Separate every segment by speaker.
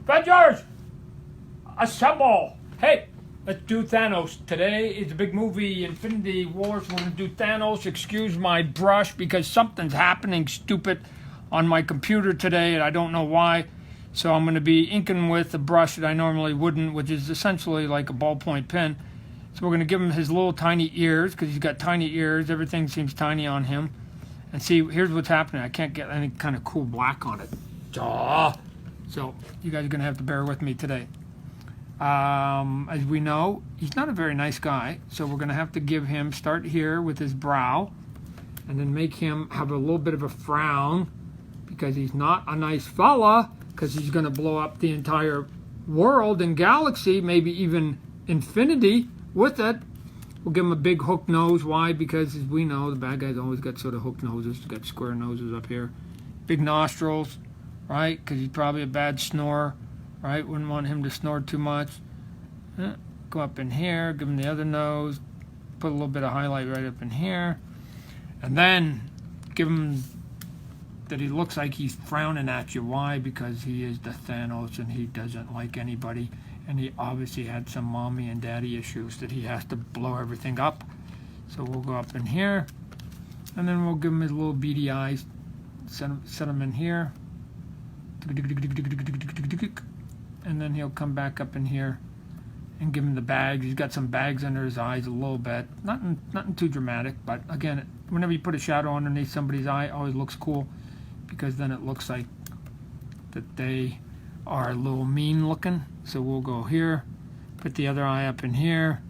Speaker 1: Avengers, assemble! Hey, let's do Thanos. Today is a big movie, Infinity Wars. We're going to do Thanos. Excuse my brush because something's happening stupid on my computer today and I don't know why. So I'm going to be inking with a brush that I normally wouldn't, which is essentially like a ballpoint pen. So we're going to give him his little tiny ears because he's got tiny ears. Everything seems tiny on him. And see, here's what's happening. I can't get any kind of cool black on it. So you guys are going to have to bear with me today. As we know, he's not a very nice guy. So we're going to have to give him, start here with his brow, and then make him have a little bit of a frown because he's not a nice fella, because he's going to blow up the entire world and galaxy, maybe even infinity with it. We'll give him a big hook nose. Why? Because as we know, the bad guys always got sort of hook noses. He's got square noses up here. Big nostrils, right? Because he's probably a bad snorer, right? Wouldn't want him to snore too much. Go up in here, give him the other nose. Put a little bit of highlight right up in here. And then give him that he looks like he's frowning at you. Why? Because he is the Thanos and he doesn't like anybody. And he obviously had some mommy and daddy issues that he has to blow everything up. So we'll go up in here. And then we'll give him his little beady eyes. Set him in here. And then he'll come back up in here and give him the bags. He's got some bags under his eyes a little bit. Nothing too dramatic. But again, whenever you put a shadow underneath somebody's eye, it always looks cool. Because then it looks like that they are a little mean looking. So we'll go here, put the other eye up in here,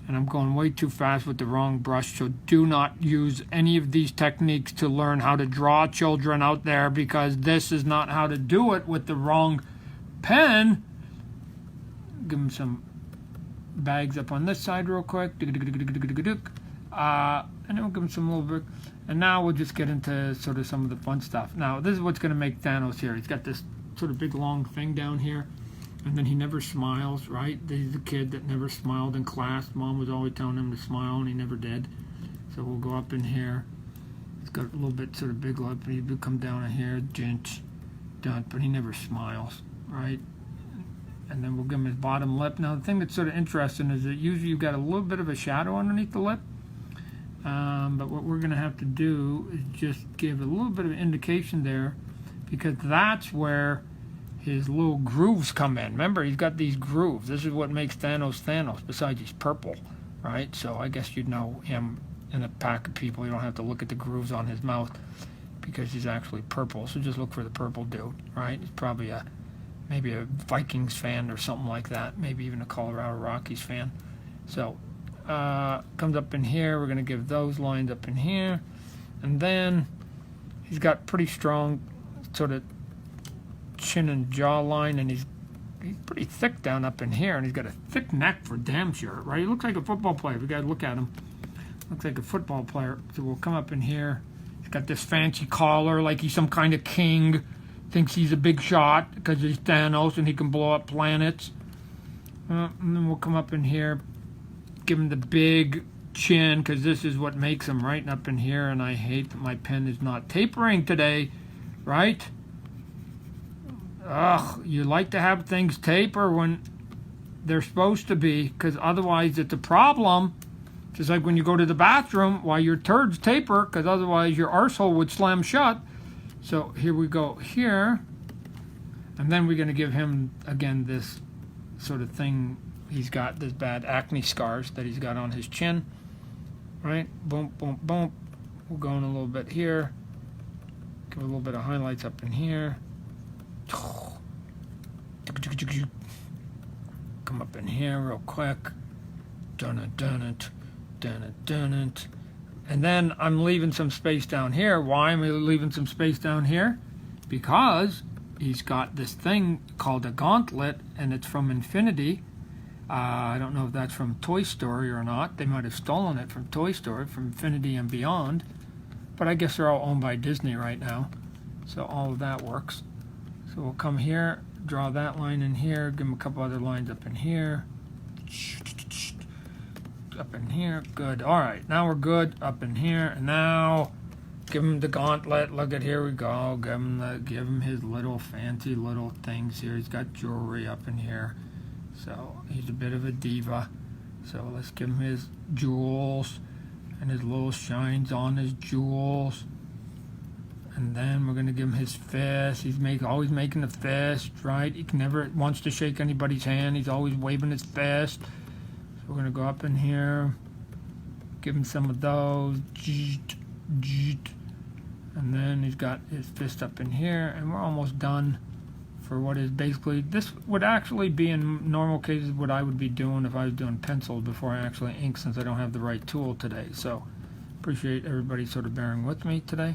Speaker 1: and I'm going way too fast with the wrong brush, so do not use any of these techniques to learn how to draw, children out there, because this is not how to do it with the wrong pen. Give them some bags up on this side real quick, and then we'll give them some little bit, and now we'll just get into sort of some of the fun stuff. Now this is what's going to make Thanos here. He's got this sort of big long thing down here, and then he never smiles, right? He's the kid that never smiled in class. Mom was always telling him to smile and he never did. So we'll go up in here. He's got a little bit sort of big lip, but he would come down in here, done, but he never smiles, right? And then we'll give him his bottom lip. Now the thing that's sort of interesting is that usually you've got a little bit of a shadow underneath the lip. But what we're going to have to do is just give a little bit of an indication there, because that's where his little grooves come in. Remember, he's got these grooves. This is what makes Thanos Thanos, besides he's purple, right? So I guess you'd know him in a pack of people. You don't have to look at the grooves on his mouth because he's actually purple. So just look for the purple dude, right? He's probably maybe a Vikings fan or something like that. Maybe even a Colorado Rockies fan. So comes up in here. We're going to give those lines up in here. And then he's got pretty strong sort of chin and jawline, and he's pretty thick down up in here, and he's got a thick neck for damn sure, right? He looks like a football player. We gotta look at him. Looks like a football player. So we'll come up in here. He's got this fancy collar, like he's some kind of king. Thinks he's a big shot because he's Thanos and he can blow up planets. And then we'll come up in here, give him the big chin, because this is what makes him right up in here. And I hate that my pen is not tapering today, right? Ugh, you like to have things taper when they're supposed to be, because otherwise it's a problem. Just like when you go to the bathroom, why your turds taper, because otherwise your arsehole would slam shut. So here we go here. And then we're going to give him, again, this sort of thing. He's got this bad acne scars that he's got on his chin. Right? Boom, boom, boom. We'll go in a little bit here. Give a little bit of highlights up in here. Come up in here real quick. Dun it. And then I'm leaving some space down here. Why am I leaving some space down here? Because he's got this thing called a gauntlet, and it's from Infinity. I don't know if that's from Toy Story or not. They might have stolen it from Toy Story, from Infinity and Beyond. But I guess they're all owned by Disney right now. So all of that works. So we'll come here, draw that line in here, give him a couple other lines up in here. Up in here, good. All right, now we're good up in here. And now Give him the gauntlet. Look at, here we go. Give him his little fancy little things here. He's got jewelry up in here. So he's a bit of a diva. So let's give him his jewels and his little shines on his jewels. And then we're gonna give him his fist. He's always making a fist, right? He never wants to shake anybody's hand. He's always waving his fist. So we're gonna go up in here, give him some of those. And then he's got his fist up in here, and we're almost done for what is basically, this would actually be in normal cases what I would be doing if I was doing pencils before I actually ink, since I don't have the right tool today. So appreciate everybody sort of bearing with me today.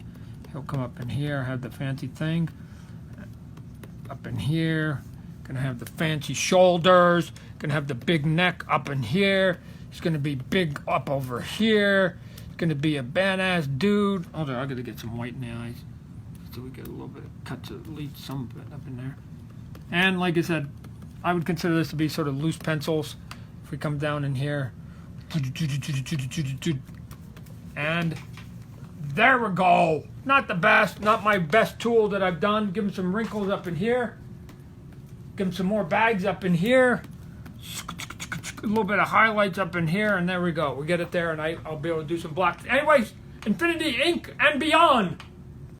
Speaker 1: He'll come up in here, have the fancy thing up in here, gonna have the fancy shoulders, gonna have the big neck up in here. He's gonna be big up over here. Gonna be a badass dude. Hold on, I gotta get some white in the eyes so we get a little bit of cuts, at least some of it up in there. And like I said, I would consider this to be sort of loose pencils. If we come down in here, and there we go. Not the best, not my best tool that I've done. Give him some wrinkles up in here. Give him some more bags up in here. A little bit of highlights up in here, and there we go. We get it there, and I'll be able to do some blocks. Anyways, Infinity Ink and beyond.